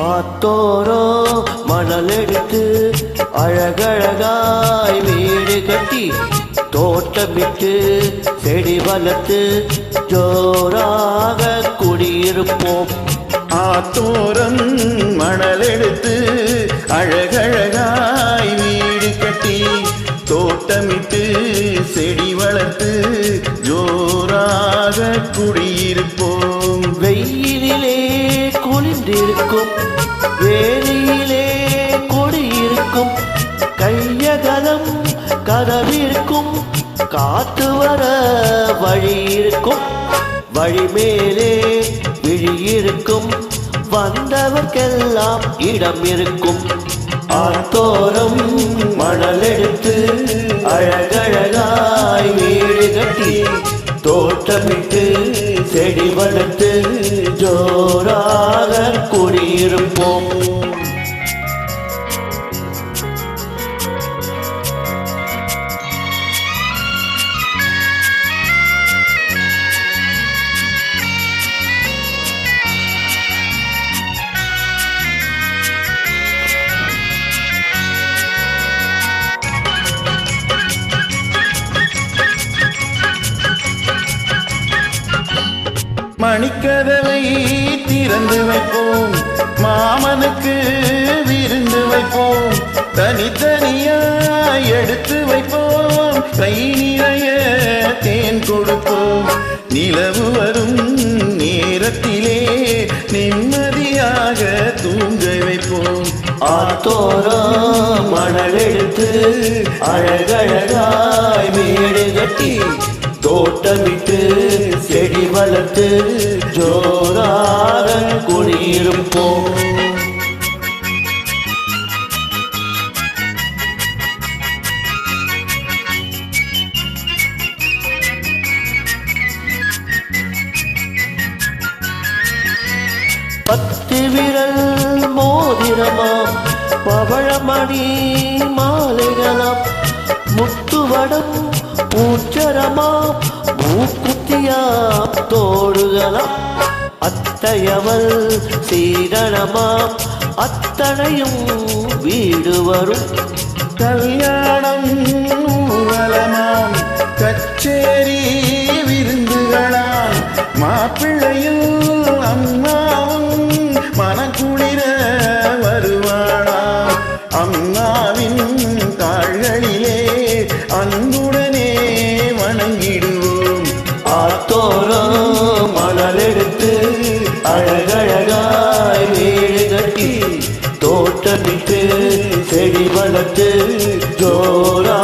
ஆத்தோரோ மணல் எடுத்து அழகழகாய் வீடு கட்டி தோட்டமிட்டு செடி வளர்த்து ஜோராக குடியிருப்போம். ஆத்தோரம் மணல் எடுத்து அழகழகாய் வீடு கட்டி தோட்டமிட்டு செடி வளர்த்து ஜோராக குடியிருப்போம். வெயிலிலே குளிர்ந்திருக்கும், வேலியிலே கொடியிருக்கும், கையகலம் கதவிருக்கும், காத்து வர வழி இருக்கும், வழி மேலே விழியிருக்கும், வந்தவர்க்கெல்லாம் இடம் இருக்கும். ஆத்தோரம் மணல் எடுத்து அழகழகாய் வீடு கட்டி தோட்டமிட்டு செடி வளர்த்து ஜோராக குடியிருப்போம். மணிக்கதவை திறந்து வைப்போம், மாமனுக்கு விருந்து வைப்போம், தனித்தனியாய் எடுத்து வைப்போம், கை நிறைய தேன் கொடுப்போம். நிலவு வரும் நேரத்திலே நிம்மதியாக தூங்க வைப்போம். ஆத்தோரம் மணல் எடுத்து அழகழகாய் வீடு கட்டி தோட்டமிட்டு செடி வளர்த்து ஜோராக குடியிருப்போம். பத்து விரல் மோதிரமாம், பவழமணி மாலைகளாம், முத்துவடம் பூச்சரமாம், மூக்குத்தியாம் தோடுகளாம், அத்தையவள் சீரணமாம், அத்தனையும் வீடு வரும். கல்யாணம் ஊர்வலமாம், கச்சேரி விருந்துகளாம், மாப்பிள்ளையும் அம்மாவும் மனக்குளிர வருவாளாம். அம்மாவின் கால்களிலே அன்புடனே வணங்கிடுவோம். ஆத்தோரம் மணல் எடுத்து அழகழகாய் வீடு கட்டி தோட்டமிட்டு செடி வளர்த்து ஜோரா